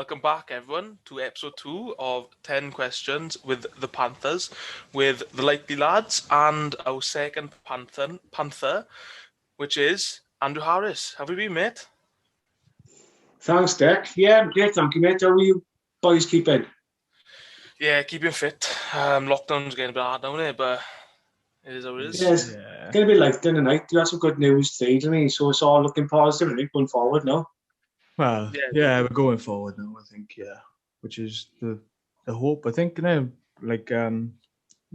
Welcome back, everyone, to episode 2 of 10 Questions with the Panthers, with the Likely Lads and our second Panther, which is Andrew Harris. How have you been, mate? Thanks, Dick. Yeah, I'm great, thank you, mate. How are you boys keeping? Yeah, keeping fit. Lockdown's getting a bit hard now, isn't it? But it is how it is. Yeah, it's going to be like the night. You had some good news today, didn't you? So it's all looking positive, right, going forward now. Well, yeah, we're going forward now, I think, which is the hope. I think, the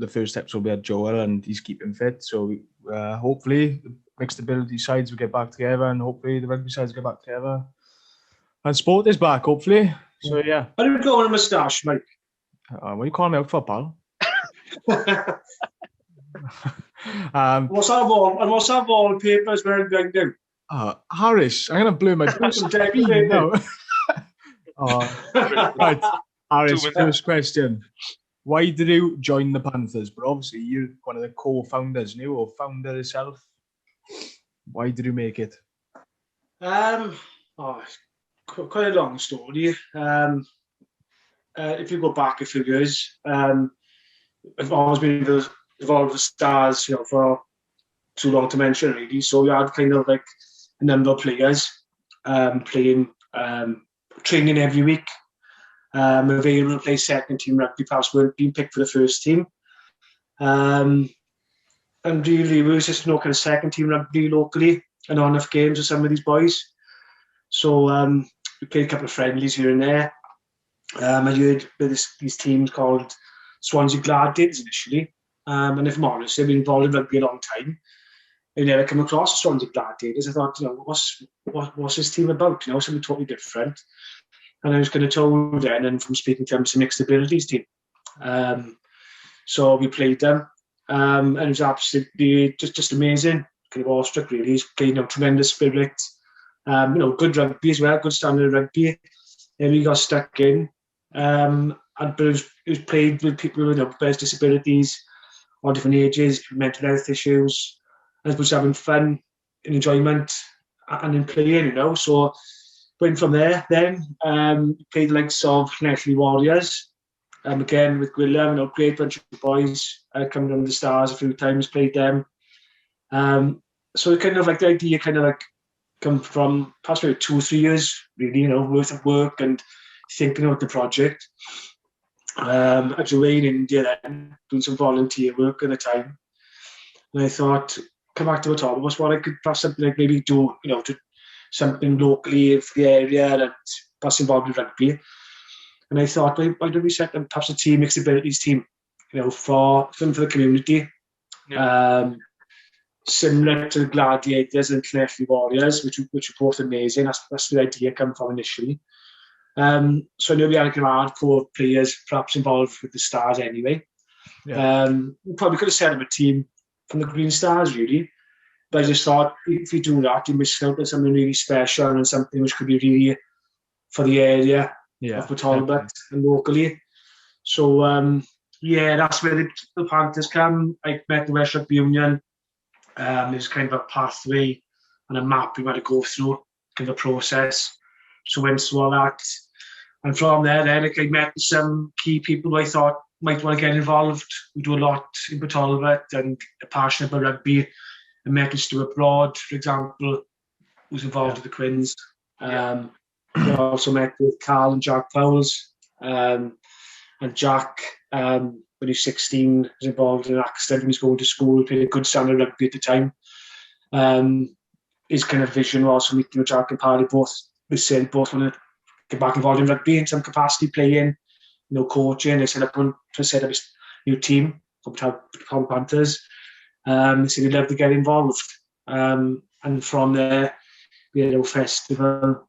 first steps will be at Joel and he's keeping fit. So hopefully the mixed ability sides will get back together and hopefully the rugby sides get back together. And sport is back, hopefully. So, yeah. How do you go on a moustache, Mike? What are you calling me out for, pal? What's that wallpapers wearing right now? Harris, I'm going to blow my screen now. Right, Harris, first question. Why did you join the Panthers? But obviously you're one of the co-founders, or founder yourself. Why did you make it? Quite a long story. If you go back a few years, I've always been involved with Stars, for too long to mention, really. So we had kind of like a number of players playing, training every week, available to play second team rugby, perhaps weren't being picked for the first team. And really, we was just kind of second team rugby locally and not enough games with some of these boys. So we played a couple of friendlies here and there. I heard these teams called Swansea Gladiators initially. And if I'm honest, they've been involved in rugby a long time. I never come across Swansea Gladiators. I thought, what's this team about? Something totally different. And I was kind of told then, and from speaking to them, it's a mixed abilities team. So we played them. And it was absolutely just amazing. Kind of awestruck, really. He's played tremendous spirit. Good rugby as well, good standard rugby. And we got stuck in. But it was played with people with various disabilities, all different ages, mental health issues, and it was having fun and enjoyment and in playing, So went from there then, played the likes of Connectley Warriors, again with Gwilym, great bunch of boys, coming under the Stars a few times, played them. So kind of like the idea come from past maybe 2 or 3 years, really, worth of work and thinking about the project. I was away in India then, doing some volunteer work at the time. And I thought, come back to the top, what's what I could perhaps something like maybe do, to something locally for the area and perhaps involved with rugby. And I thought, why don't we set up perhaps a team, mixed abilities team, for the community. Yeah. Similar to the Gladiators and Connectley Warriors, which are both amazing. That's the idea come from initially. So I know we had hardcore players perhaps involved with the Stars anyway. Yeah. We probably could have set up a team from the Green Stars, really. But I just thought, if you do that, you miss out on something really special and something which could be really for the area of Port Talbot and locally. So, that's where the Panthers come. I met the West Rugby Union. There's kind of a pathway and a map we want to go through, kind of a process. So went through all that. And from there, then I met some key people who I thought might want to get involved. We do a lot in Port Talbot and are passionate about rugby. I met with Stuart Broad, for example, who's involved with the Quins. We also met with Carl and Jack Fowles. And Jack, when he was 16, was involved in an accident when he was going to school, played a good standard rugby at the time. His kind of vision was for me, Jack and Paddy both want to get back involved in rugby in some capacity, playing, coaching. They set up a new team for the Panthers. They said they'd love to get involved. And from there, we had a festival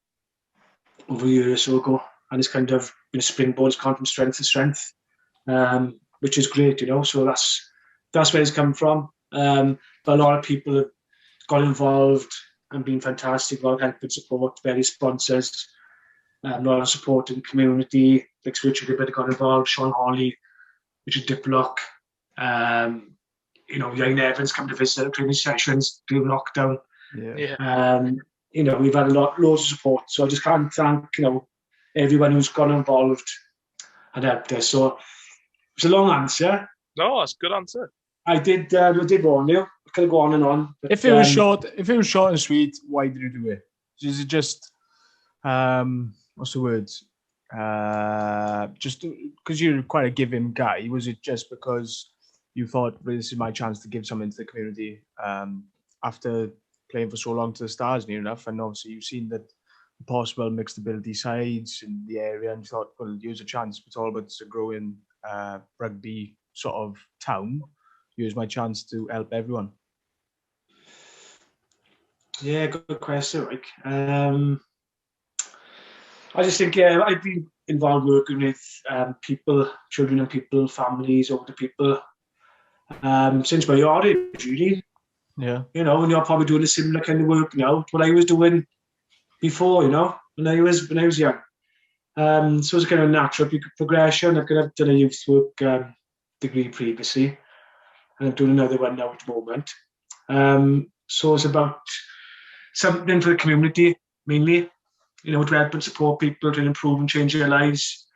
over a year or so ago, and it's kind of been a springboard. It's gone from strength to strength, which is great, So that's where it's come from. But a lot of people have got involved and been fantastic, a lot of help and support, various sponsors, a lot of support in the community, like Richard Gibbett got involved, Sean Hawley, Richard Diplock, Young Evans come to visit training sessions during lockdown. We've had loads of support. So I just can't thank, everyone who's got involved and helped us. So it's a long answer. No, that's a good answer. I did warn you. I could go on and on. But, If it was short and sweet, why did you do it? Is it just what's the word? Just because you're quite a giving guy, was it just because you thought, well, this is my chance to give something to the community after playing for so long to the Stars near enough, and obviously you've seen that possible mixed ability sides in the area, and you thought, well, use a chance. It's all about a growing rugby sort of town. Use my chance to help everyone. Yeah, good question, Rick. I just think, yeah, I've been involved working with people, children and people, families, older people, since my yard age, really. Yeah. You know, and you're probably doing a similar kind of work now to what I was doing before, you know, when I was young. So it's kind of natural progression. I've done a youth work degree previously, and I'm doing another one now at the moment. So it's about something for the community, mainly, you know, to help and support people, to improve and change their lives.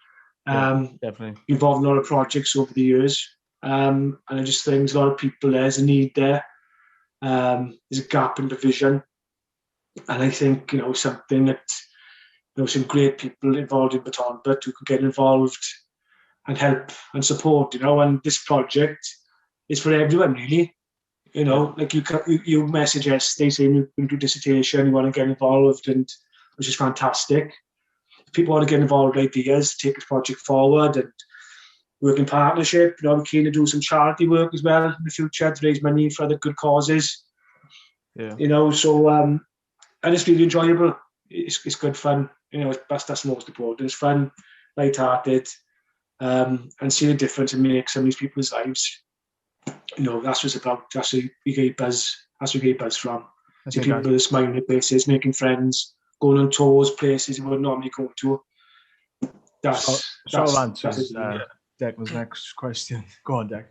Definitely. Involved in a lot of projects over the years. And I just think there's a lot of people there's a need there. There's a gap in the vision. And I think, you know, something that, you know, some great people involved in Baton, but who can get involved and help and support, you know, and this project is for everyone, really. You know, like you message us, they say you can do dissertation, you want to get involved, and which is fantastic. If people want to get involved with ideas, take this project forward and work in partnership. You know, we're keen to do some charity work as well in the future to raise money for other good causes. Yeah. You know, so and it's really enjoyable. It's good fun. You know, that's the most important. It's fun, light-hearted, and see the difference it makes in these people's lives. You know, that's what it's about. That's where we get buzz. That's where we get buzz from. See people with a smile on their faces, making friends, going on tours, places you wouldn't normally go to. That's answers Declan's next question. Go on, Dec.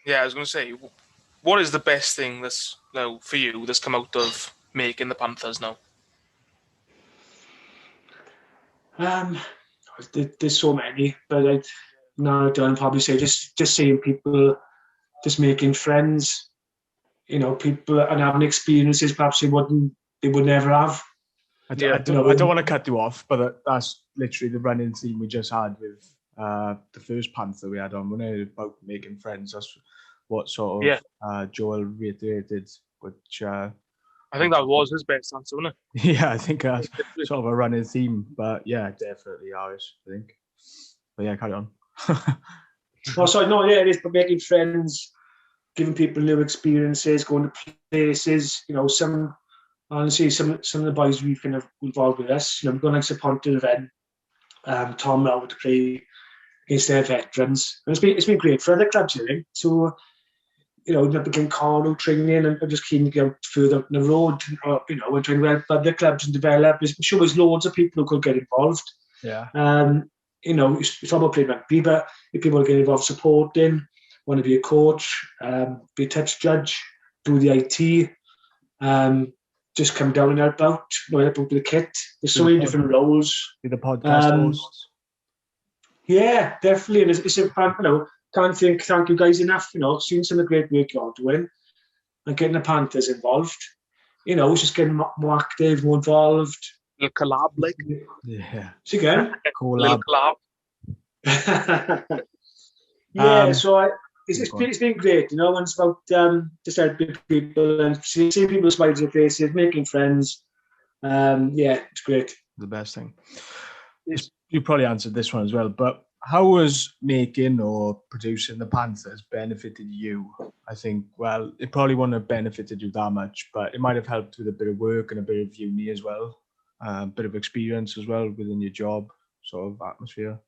Yeah, I was going to say, what is the best thing that's for you that's come out of making the Panthers now? There's so many, but I'd probably say just seeing people, just making friends, you know, people and having experiences perhaps they would never have. I don't want to cut you off, but that's literally the running theme we just had with the first Panther we had on. When I was about making friends, that's what sort of Joel reiterated, which I think that was his best answer, wasn't it? Yeah, I think that's sort of a running theme, but yeah, definitely ours, I think. But yeah, carry on. It is, but making friends, giving people new experiences, going to places, you know, honestly, some of the boys we've kind of involved with us, you know, we've gone like to Pontypridd event, Tom Melwood to play against their veterans. And it's been great for other clubs, I think. So, you know, we begin Carlo training and I'm just keen to go further up the road, you know, and trying to help other clubs and develop. I'm sure there's loads of people who could get involved. Yeah. You know, it's all about playing rugby, but if people get involved supporting, want to be a coach, be a touch judge, do the IT, just come down and help out, you know, help out with the kit. There's so many different roles. Be the podcast host. Yeah, definitely. And it's a fun, you know, thank you guys enough, you know, seeing some of the great work you're doing and getting the Panthers involved. You know, it's just getting more active, more involved. Little collab, like. Yeah. So again? Little collab. Yeah, so it's been great, you know, and it's about just helping people and seeing people smile on their faces, making friends. Yeah, it's great. The best thing. You probably answered this one as well, but how has making or producing the Panthers benefited you? I think, well, it probably wouldn't have benefited you that much, but it might have helped with a bit of work and a bit of uni as well, a bit of experience as well within your job, sort of atmosphere.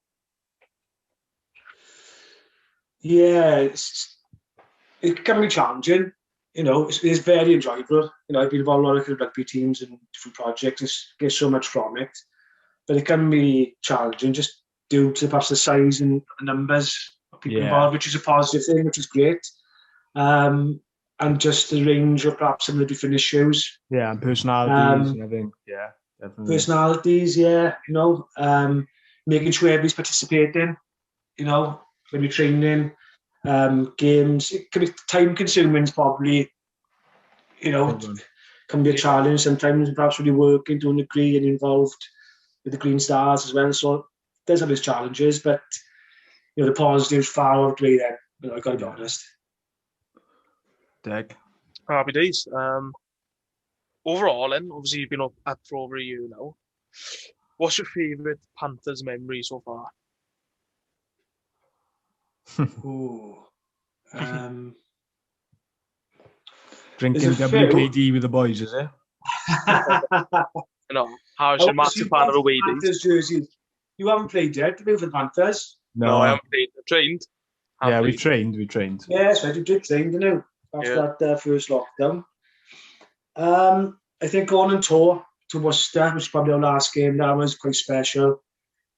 Yeah, it can be challenging. You know, it's very enjoyable. You know, I've been involved in a lot of rugby teams and different projects. Get so much from it, but it can be challenging just due to perhaps the size and numbers of people involved, which is a positive thing, which is great. And just the range of perhaps some of the different issues. Yeah, and personalities and everything. Yeah, definitely. Personalities, yeah. You know, making sure everybody's participating, when you're training, games. It can be time consuming, probably, can be a challenge sometimes, perhaps when you're working, doing a degree and involved with the Green Stars as well. So there's always challenges, but the positives far outweigh them. I've got to be honest. Deck. Happy days. Overall, then, obviously you've been up for over a year now. What's your favourite Panthers memory so far? Drinking WKD with the boys, is it? Harsh, a massive fan of away days. Jerseys. You haven't played yet, have you, for the Panthers? No, I haven't played. I've trained. We trained. Yes, I did train, didn't you? After that first lockdown. I think going on tour to Worcester, which was probably our last game, that was quite special.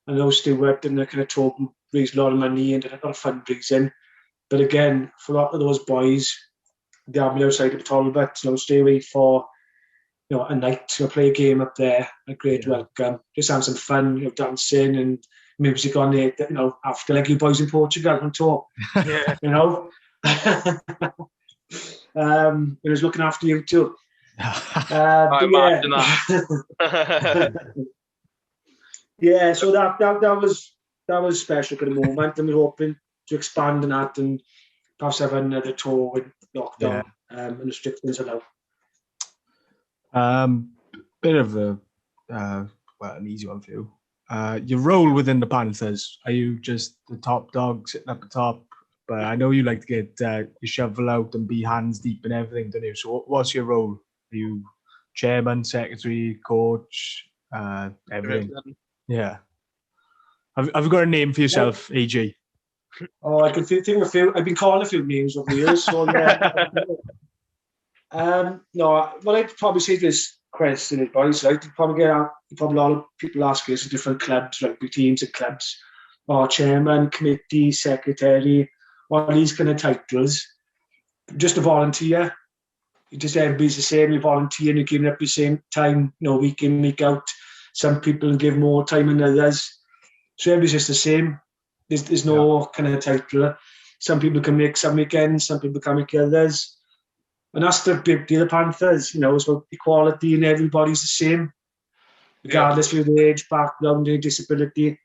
I know Stuart and the kind of tour raised a lot of money and did a lot of fundraising. But again, for a lot of those boys, they had me outside of Talbot, stay away for a night, play a game up there, a great welcome, just have some fun, dancing and music on it, after like you boys in Portugal on tour. Yeah. It was looking after you too. I imagine that. Yeah, so that was special for the moment, and we're hoping to expand on that and perhaps have another tour with lockdown and restrictions allowed. Bit of an easy one for you. Your role within the Panthers, are you just the top dog sitting at the top? But I know you like to get your shovel out and be hands deep in everything, don't you? So what's your role? Are you chairman, secretary, coach, everything? Yeah. Have you got a name for yourself, AJ? Oh, I can think of a few. I've been calling a few names over the years, so yeah. No, what I'd probably say to this question is, boys, right? Probably a lot of people ask us in different clubs, rugby teams and clubs, or chairman, committee, secretary, all these kind of titles. Just a volunteer. Just everybody's the same. You volunteer and you're giving up the same time, week in, week out. Some people give more time than others. So everybody's just the same. There's no kind of title. Some people can make some weekends, some people can make others. And that's the big deal of Panthers, it's about equality and everybody's the same. Regardless of your age, background, and disability.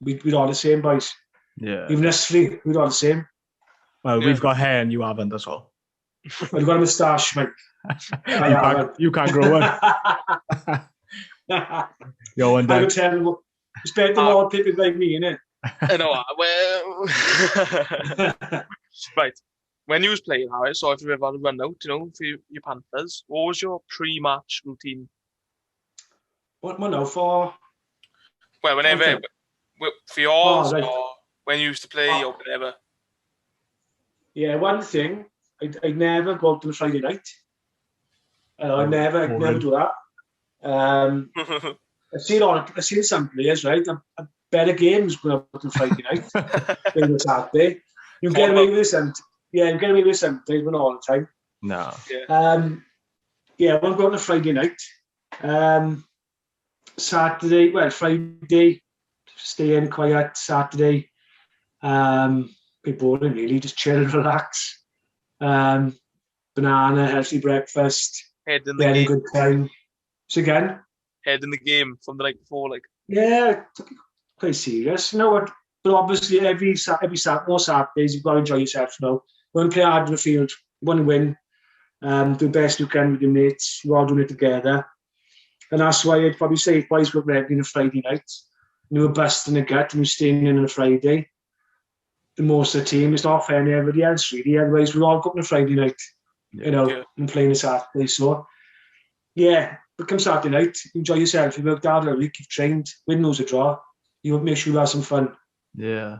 We're all the same, boys. Yeah. Even us three, we're all the same. Well, we've got hair and you haven't, that's all. I've got a moustache, mate. You can't grow one. Yo, one day. I would tell you, it's better than all people like me, innit? I know. Well, right. When you was playing, Harris, so if you ever had a run out, for your Panthers, what was your pre-match routine? What now for? Well, whenever for yours, or when you used to play, or whatever. Yeah, one thing, I never go out on a Friday night. I never do that. I've seen some players, right? Better games going out on Friday night than on Saturday. You get away with some. Yeah, you get away with something, but not all the time. No. Yeah, I won't go on a Friday night. Friday, stay in quiet. Saturday, be boring really, just chill, relax. Banana, healthy breakfast. Head in the game. Good time. So again? Head in the game from the night before, like. Yeah, quite serious. You know what? But obviously, every more Saturdays, you've got to enjoy yourself now. You want to play hard in the field. You want to win. Do the best you can with your mates. You're all doing it together. And that's why I'd probably say if boys got ready on a Friday night, and you were busting the gut and you're staying in on a Friday, the most of the team is not fair to everybody else, really. Otherwise, we're all going on a Friday night, and playing a Saturday. So, yeah, but come Saturday night, enjoy yourself. You've worked hard all week, you've trained, win, lose, or draw. You make sure you have some fun. Yeah.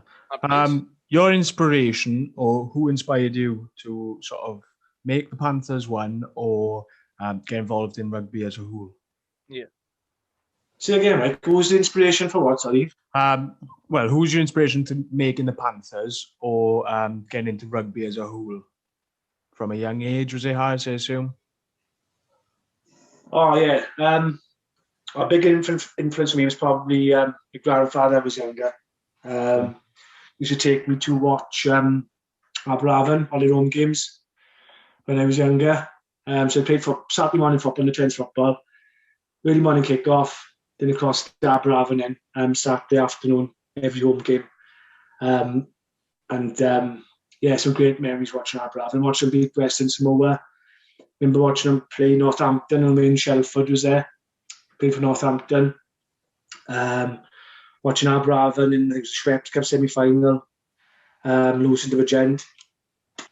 Your inspiration, or who inspired you to sort of make the Panthers one, or get involved in rugby as a whole? Yeah. Say again, Mike. Who was the inspiration for what, sorry? Well, who's your inspiration to making the Panthers, or getting into rugby as a whole? From a young age, was it, Harris, I assume? Oh, yeah. A big influence for me was probably my grandfather. I was younger. Used to take me to watch Aberavon on their home games when I was younger. So I played for Saturday morning football and the trains football. Early morning kick-off, then across to Aberavon then Saturday afternoon, every home game. Some great memories watching Aberavon. Watching them beat Western Samoa. Remember watching them play Northampton, and me and Shelford was there. Played for Northampton. Watching Aberavon in the Schweppes Cup semi-final. Losing to Regent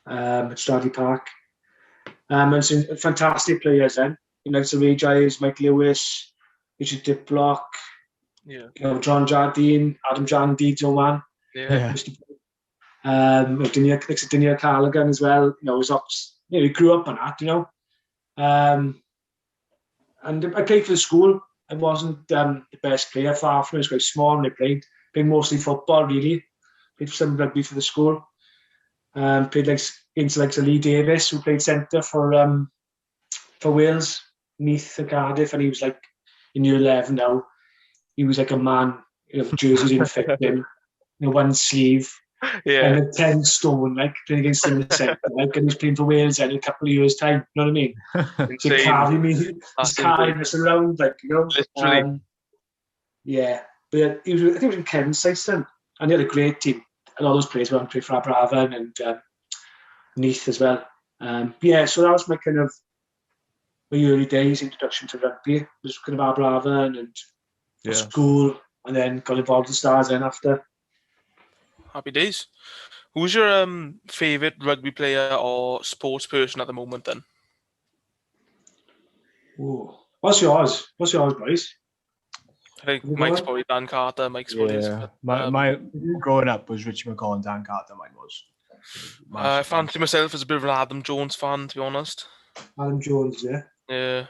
at Stradley Park. And some fantastic players then. Like Ray Giles, Mike Lewis, Richard Diplock, John Jardine, Adam Jan Deeds, man. Daniel Callaghan as well. He grew up on that, and I played for the school. I wasn't the best player, far from it. I was quite small when I played. Played mostly football, really. Played some rugby for the school. Played against Lee Davis, who played centre for Wales, Neath and Cardiff, and he was like in year 11 now. He was like a man, jerseys didn't fit him, one sleeve, and 10 stone, like playing against him in the centre, and he was playing for Wales in a couple of years' time. You know what I mean? So carrying me, just carrying us around, literally. But I think it was in Kevin's side then, and they had a great team. And all those players went and played for Aberavon and Neath as well. So that was my kind of my early days introduction to rugby. It was kind of Aberavon and school, and then got involved in Stars then after. Happy days. Who's your favourite rugby player or sports person at the moment then? Ooh. What's yours, boys? I think Mike's probably Dan Carter. Mike's probably my growing up was Richie McCaw and Dan Carter. Mine was. I fancy myself as a bit of an Adam Jones fan, to be honest. Adam Jones, yeah. Yeah.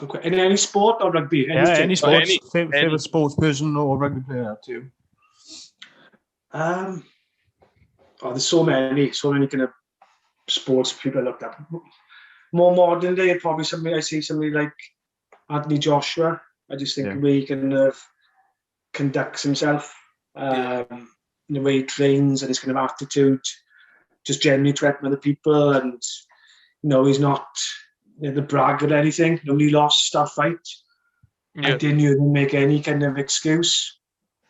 Okay. In any sport or rugby? Any sports. Favorite sports person or rugby player too. There's so many kind of sports people I looked at. More modern day, probably somebody like Anthony Joshua. I just think the way he kind of conducts himself, the way he trains and his kind of attitude, just generally threatening other people, and he's not the brag or anything. When he lost that fight, I didn't hear him make any kind of excuse.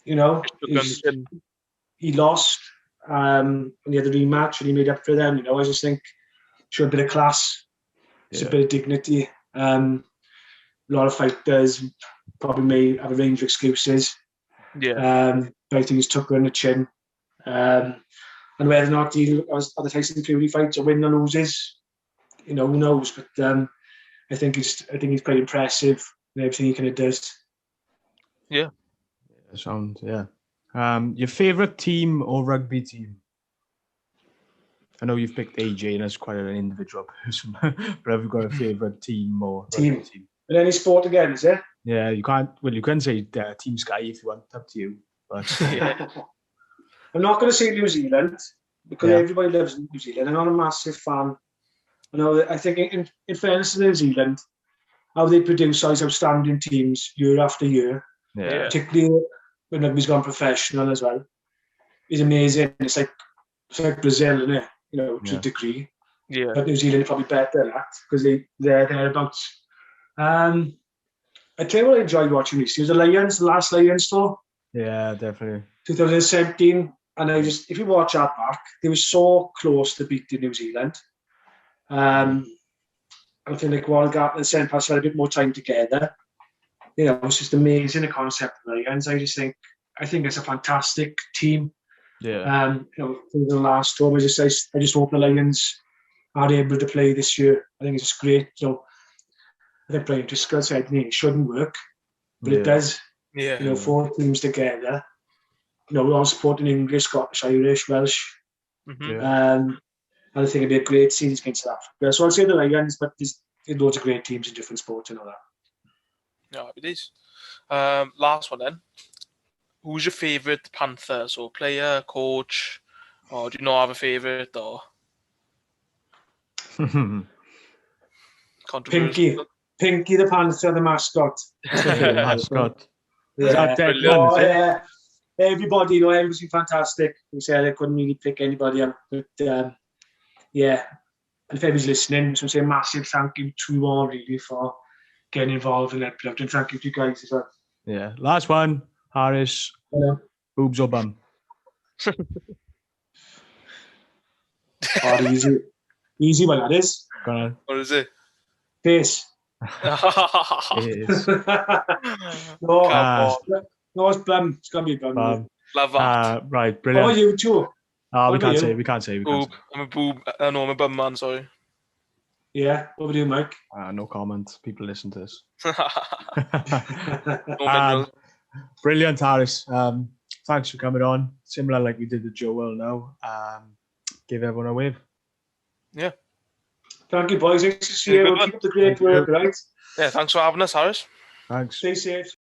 He lost, and he had a rematch, and he made up for them. I just think showed a bit of class, just a bit of dignity. A lot of fighters probably may have a range of excuses. But I think he's took her in the chin. And whether or not he has other Tyson Fury fights or win or loses, who knows? But I think he's quite impressive in everything he kind of does. Yeah. Your favourite team or rugby team? I know you've picked AJ and that's quite an individual person, but have you got a favourite team or rugby team? In any sport again, is it? Yeah, you can't. Well, you can say Team Sky if you want. Up to you. But I'm not going to say New Zealand because everybody loves New Zealand. I'm not a massive fan. I think in fairness to New Zealand, how they produce these outstanding teams year after year, particularly when rugby's gone professional as well, is amazing. It's like Brazil, isn't it? To a degree. Yeah. But New Zealand are probably better at that because they're thereabouts. I tell you what I enjoyed watching recently was the last Lions tour. Yeah, definitely. 2017, and if you watch that back, they were so close to beating New Zealand. I think like Warren Gartner and St. Pass had a bit more time together. It's just amazing the concept of Lions. I think it's a fantastic team. Yeah. For the last tour, I just hope the Lions are able to play this year. I think it's just great. I think Brian Driscoll said it shouldn't work, but it does. Yeah. 4 teams together. We're all supporting English, Scottish, Irish, Welsh. Mm-hmm. And I think it'd be a great series against South Africa. So I'll say the Lions, but there's loads of great teams in different sports and all that. Yeah, it is. Last one then. Who's your favourite Panther? So player, coach, or do you not have a favourite? Or Pinky. Pinky the Panther, the mascot. Mascot. Yeah. Is that Declan, Oh, is it? yeah. Everybody, everybody was fantastic. We said I couldn't really pick anybody up, but yeah. And if anybody's listening, so I'm saying massive thank you to you all really for getting involved in that product, and thank you to you guys as well. Yeah. Last one, Harris. Hello. Boobs or bum? Oh, easy one that is. Go on. What is it? Face. It is. No, Come it's bum. It's gonna be bum. Bum. Love that. Right, How brilliant. about you too? Oh, we What can't about say. you? We can't say. Boob. I'm a boob. No, I'm a bum man. Sorry. Yeah. What about you, Mike? No comment. People listen to this. No mineral. Brilliant, Harris. Thanks for coming on. Similar like we did with Joel now. Give everyone a wave. Yeah. Thank you, boys. Nice to see you. Good one. Keep up the great work, right? Yeah. Thanks for having us, Harris. Thanks. Stay safe.